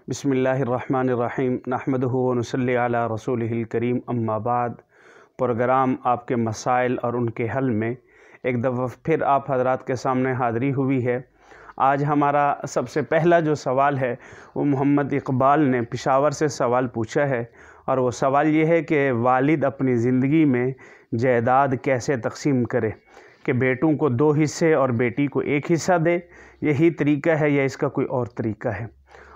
بسم اللہ الرحمن الرحیم نحمدہ و نصلی علی رسولہ الکریم اما بعد۔ پروگرام آپ کے مسائل اور ان کے حل میں ایک دفعہ پھر آپ حضرات کے سامنے حاضری ہوئی ہے۔ آج ہمارا سب سے پہلا جو سوال ہے وہ محمد اقبال نے پشاور سے سوال پوچھا ہے، اور وہ سوال یہ ہے کہ والد اپنی زندگی میں جائیداد کیسے تقسیم کرے، کہ بیٹوں کو 2 حصے اور بیٹی کو 1 حصہ دے، یہی طریقہ ہے یا اس کا کوئی اور طریقہ ہے،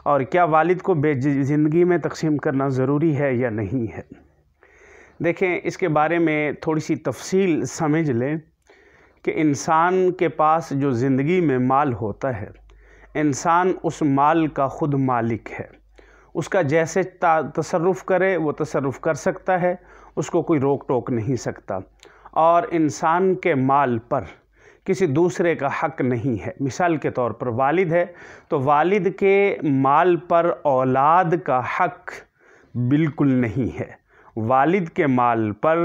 اور کیا والد کو زندگی میں تقسیم کرنا ضروری ہے یا نہیں ہے۔ دیکھیں، اس کے بارے میں تھوڑی سی تفصیل سمجھ لیں کہ انسان کے پاس جو زندگی میں مال ہوتا ہے، انسان اس مال کا خود مالک ہے، اس کا جیسے تصرف کرے وہ تصرف کر سکتا ہے، اس کو کوئی روک ٹوک نہیں سکتا، اور انسان کے مال پر کسی دوسرے کا حق نہیں ہے۔ مثال کے طور پر والد ہے تو والد کے مال پر اولاد کا حق بالکل نہیں ہے۔ والد کے مال پر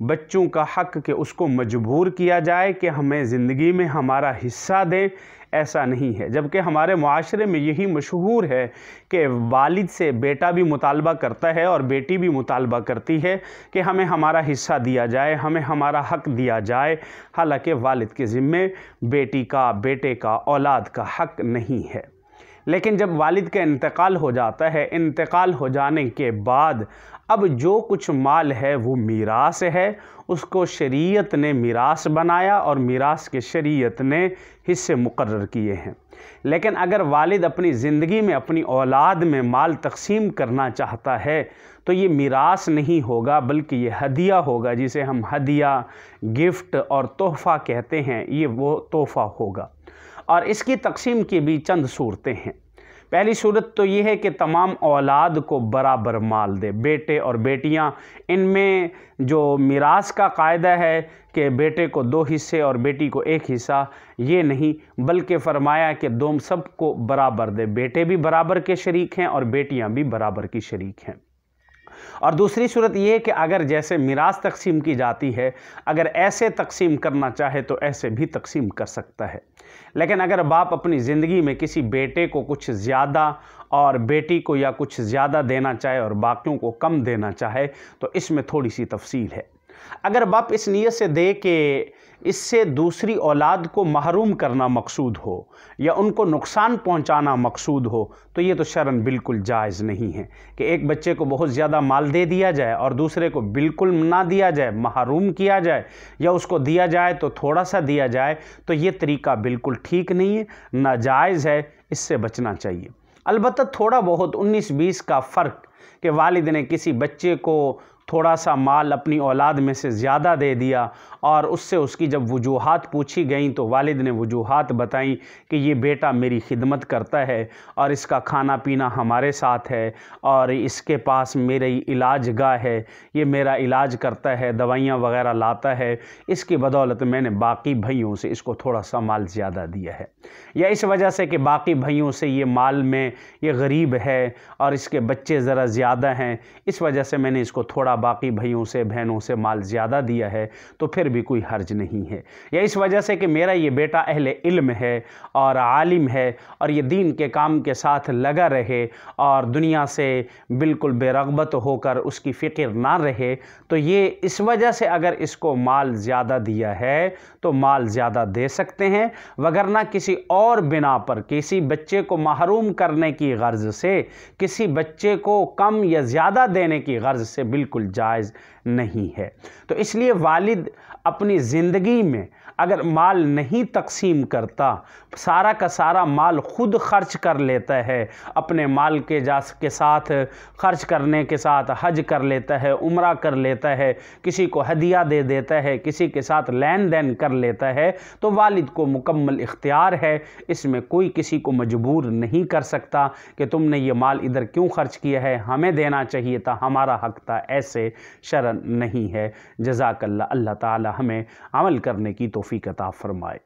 بچوں کا حق کہ اس کو مجبور کیا جائے کہ ہمیں زندگی میں ہمارا حصہ دیں، ایسا نہیں ہے، جبکہ ہمارے معاشرے میں یہی مشہور ہے کہ والد سے بیٹا بھی مطالبہ کرتا ہے اور بیٹی بھی مطالبہ کرتی ہے کہ ہمیں ہمارا حصہ دیا جائے، ہمیں ہمارا حق دیا جائے، حالانکہ والد کے ذمے بیٹی کا، بیٹے کا، اولاد کا حق نہیں ہے۔ لیکن جب والد کا انتقال ہو جاتا ہے، انتقال ہو جانے کے بعد اب جو کچھ مال ہے وہ میراث ہے، اس کو شریعت نے میراث بنایا اور میراث کے شریعت نے حصے مقرر کیے ہیں۔ لیکن اگر والد اپنی زندگی میں اپنی اولاد میں مال تقسیم کرنا چاہتا ہے تو یہ میراث نہیں ہوگا، بلکہ یہ ہدیہ ہوگا، جسے ہم ہدیہ، گفٹ اور تحفہ کہتے ہیں، یہ وہ تحفہ ہوگا۔ اور اس کی تقسیم کی بھی چند صورتیں ہیں۔ پہلی صورت تو یہ ہے کہ تمام اولاد کو برابر مال دے، بیٹے اور بیٹیاں، ان میں جو میراث کا قاعدہ ہے کہ بیٹے کو 2 حصے اور بیٹی کو 1 حصہ، یہ نہیں، بلکہ فرمایا کہ سب کو برابر دے، بیٹے بھی برابر کے شریک ہیں اور بیٹیاں بھی برابر کی شریک ہیں۔ اور دوسری صورت یہ ہے کہ اگر جیسے میراث تقسیم کی جاتی ہے، اگر ایسے تقسیم کرنا چاہے تو ایسے بھی تقسیم کر سکتا ہے۔ لیکن اگر باپ اپنی زندگی میں کسی بیٹے کو کچھ زیادہ اور بیٹی کو یا کچھ زیادہ دینا چاہے اور باقیوں کو کم دینا چاہے تو اس میں تھوڑی سی تفصیل ہے۔ اگر باپ اس نیت سے دے کہ اس سے دوسری اولاد کو محروم کرنا مقصود ہو یا ان کو نقصان پہنچانا مقصود ہو تو یہ تو شرعاً بالکل جائز نہیں ہے کہ ایک بچے کو بہت زیادہ مال دے دیا جائے اور دوسرے کو بالکل نہ دیا جائے، محروم کیا جائے، یا اس کو دیا جائے تو تھوڑا سا دیا جائے، تو یہ طریقہ بالکل ٹھیک نہیں ہے، ناجائز ہے، اس سے بچنا چاہیے۔ البتہ تھوڑا بہت 19-20 کا فرق کہ والد نے کسی بچے کو تھوڑا سا مال اپنی اولاد میں سے زیادہ دے دیا اور اس سے اس کی جب وجوہات پوچھی گئیں تو والد نے وجوہات بتائیں کہ یہ بیٹا میری خدمت کرتا ہے اور اس کا کھانا پینا ہمارے ساتھ ہے اور اس کے پاس میری علاج گاہ ہے، یہ میرا علاج کرتا ہے، دوائیاں وغیرہ لاتا ہے، اس کی بدولت میں نے باقی بھائیوں سے اس کو تھوڑا سا مال زیادہ دیا ہے، یا اس وجہ سے کہ باقی بھائیوں سے یہ مال میں یہ غریب ہے اور اس کے بچے ذرا زیادہ ہیں، اس وجہ سے میں نے اس کو تھوڑا باقی بھائیوں سے، بہنوں سے مال زیادہ دیا ہے، تو پھر بھی کوئی حرج نہیں ہے۔ یا اس وجہ سے کہ میرا یہ بیٹا اہل علم ہے اور عالم ہے اور یہ دین کے کام کے ساتھ لگا رہے اور دنیا سے بالکل بے رغبت ہو کر اس کی فکر نہ رہے، تو یہ اس وجہ سے اگر اس کو مال زیادہ دیا ہے تو مال زیادہ دے سکتے ہیں، وگرنہ کسی اور بنا پر کسی بچے کو محروم کرنے کی غرض سے، کسی بچے کو کم یا زیادہ دینے کی غرض سے بالکل جائز نہیں ہے۔ تو اس لیے والد اپنی زندگی میں اگر مال نہیں تقسیم کرتا، سارا کا سارا مال خود خرچ کر لیتا ہے، اپنے مال کے ساتھ خرچ کرنے کے ساتھ حج کر لیتا ہے، عمرہ کر لیتا ہے، کسی کو ہدیہ دے دیتا ہے، کسی کے ساتھ لین دین کر لیتا ہے، تو والد کو مکمل اختیار ہے، اس میں کوئی کسی کو مجبور نہیں کر سکتا کہ تم نے یہ مال ادھر کیوں خرچ کیا ہے، ہمیں دینا چاہیے تھا، ہمارا حق تھا، ایسے شرعاً نہیں ہے۔ جزاک اللہ، اللہ تعالی ہمیں عمل کرنے کی توفیق عطا فرمائے۔